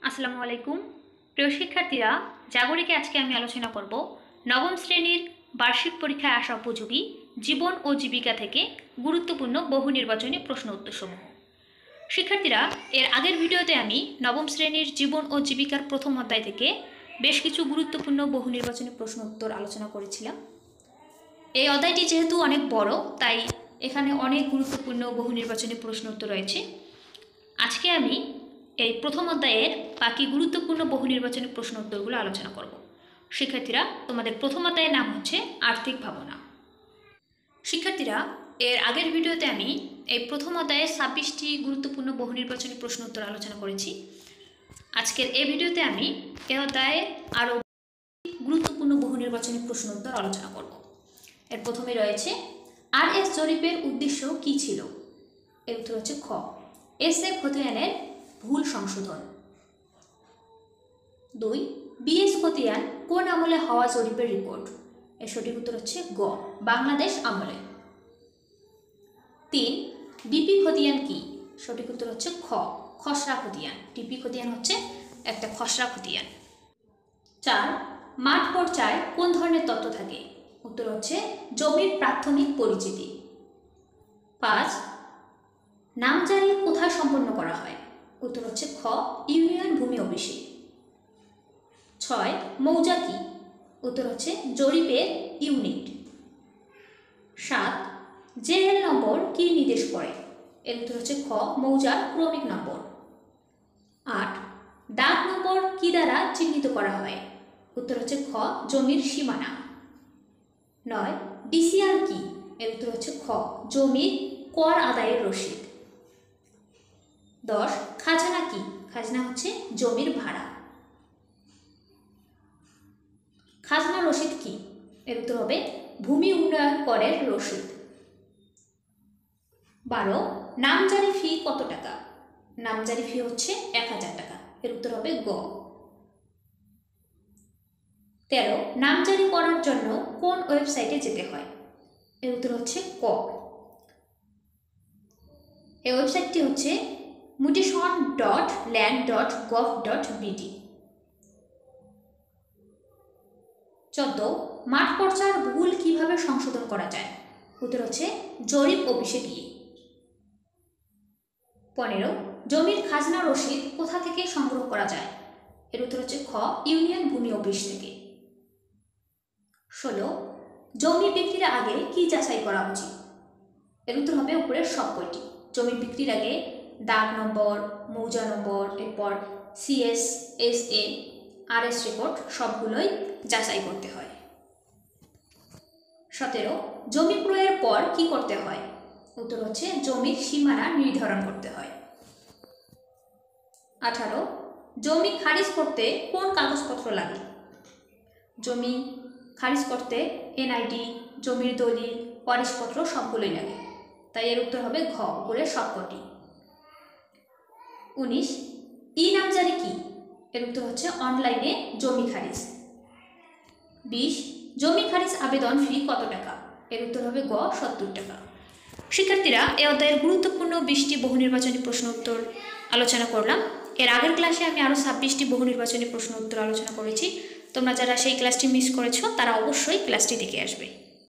আসসালামু আলাইকুম প্রিয় শিক্ষার্থীরা, জাগরিকে আজকে আমি আলোচনা করব নবম শ্রেণীর বার্ষিক পরীক্ষায় আসা উপযোগী জীবন ও জীবিকা থেকে গুরুত্বপূর্ণ বহু নির্বাচনী প্রশ্ন উত্তরসমূহ। শিক্ষার্থীরা, এর আগের ভিডিওতে আমি নবম শ্রেণীর জীবন ও জীবিকার প্রথম অধ্যায় থেকে বেশ কিছু গুরুত্বপূর্ণ বহু নির্বাচনী প্রশ্ন উত্তর আলোচনা করেছিলাম। এই অধ্যায়টি যেহেতু অনেক বড়, তাই এখানে অনেক গুরুত্বপূর্ণ বহু নির্বাচনী প্রশ্ন উত্তর রয়েছে। আজকে আমি এই প্রথম অধ্যায়ের বাকি গুরুত্বপূর্ণ বহু নির্বাচনী প্রশ্ন উত্তরগুলো আলোচনা করব। শিক্ষার্থীরা, তোমাদের প্রথম অধ্যায়ের নাম হচ্ছে আর্থিক ভাবনা। শিক্ষার্থীরা, এর আগের ভিডিওতে আমি এই প্রথম অধ্যায়ের 26টি গুরুত্বপূর্ণ বহু নির্বাচনী প্রশ্ন উত্তর আলোচনা করেছি। আজকের এই ভিডিওতে আমি এই অধ্যায়ে আরও গুরুত্বপূর্ণ বহু নির্বাচনী প্রশ্ন উত্তর আলোচনা করব। এর প্রথমে রয়েছে আরএস জরিপের উদ্দেশ্য কী ছিল? এর উত্তর হচ্ছে খ, এস.এ. খতিয়ানের ভুল সংশোধন। 2, বি.এস. খতিয়ান কোন আমলে হওয়া জরিপের রিপোর্ট? এর সঠিক উত্তর হচ্ছে গ, বাংলাদেশ আমলে। 3, ডিপি খতিয়ান কি? সঠিক উত্তর হচ্ছে খ, খসড়া খতিয়ান। ডিপি খতিয়ান হচ্ছে একটা খসড়া খতিয়ান। 4, মাঠ পর্যায়ে কোন ধরনের তথ্য থাকে? উত্তর হচ্ছে জমির প্রাথমিক পরিচিতি। 5, নামজারি কোথায় সম্পন্ন করা হয়? উত্তর হচ্ছে খ, ইউনিয়ন ভূমি অফিসে। 6, মৌজা কি? উত্তর হচ্ছে জরিপের ইউনিট। 7, জেএল নম্বর কি নির্দেশ করে? এর উত্তর হচ্ছে খ, মৌজার ক্রমিক নম্বর। 8, দাগ নম্বর কি দ্বারা চিহ্নিত করা হয়? উত্তর হচ্ছে খ, জমির সীমানা। 9, ডিসিআর কি? এর উত্তর হচ্ছে খ, জমির কর আদায়ের রসিদ। 10, খাজনা কি? খাজনা হচ্ছে জমির ভাড়া। খাজনা রসিদ কি? এর উত্তর হবে ভূমি উন্নয়ন করের রসিদ। 12, নামজারি ফি কত টাকা? নামজারি ফি হচ্ছে 1000 টাকা। এর উত্তর হবে গ। 13, নামজারি করার জন্য কোন ওয়েবসাইটে যেতে হয়? এর উত্তর হচ্ছে ক, এই ওয়েবসাইটটি হচ্ছে mutation.land.gov.bd। 14, মাঠ পর্যায়ের ভুল কিভাবে সংশোধন করা যায়? উত্তর হচ্ছে জরিপ অফিসে গিয়ে। 15, জমির খাজনা রসিদ কোথা থেকে সংগ্রহ করা যায়? এর উত্তর হচ্ছে খ, ইউনিয়ন ভূমি অফিস থেকে। 16, জমি বিক্রির আগে কি যাচাই করা উচিত? এর উত্তর হবে উপরের সব কয়টি। জমি বিক্রির আগে দাগ নম্বর, মৌজা নম্বর, এরপর সিএস, এস.এ., আরএস রেকর্ড সবগুলোই যাচাই করতে হয়। 17, জমি ক্রয়ের পর কি করতে হয়? উত্তর হচ্ছে জমির সীমানা নির্ধারণ করতে হয়। 18, জমি খারিজ করতে কোন কাগজপত্র লাগে? জমি খারিজ করতে এনআইডি, জমির দলিল, ওয়ারিশপত্র সবগুলোই লাগে। তাই এর উত্তর হবে ঘ, উপরের সবকটি। 19, ই নামজারি কি? এর উত্তর হচ্ছে অনলাইনে জমি খারিজ। 20, জমি খারিজ আবেদন ফি কত টাকা? এর উত্তর হবে গ, 70 টাকা। শিক্ষার্থীরা, এই অধ্যায়ের গুরুত্বপূর্ণ 20টি বহু নির্বাচনী প্রশ্ন উত্তর আলোচনা করলাম। এর আগের ক্লাসে আমি আরও 26টি বহু নির্বাচনী প্রশ্ন উত্তর আলোচনা করেছি। তোমরা যারা সেই ক্লাসটি মিস করেছো তারা অবশ্যই ক্লাসটি দেখে আসবে।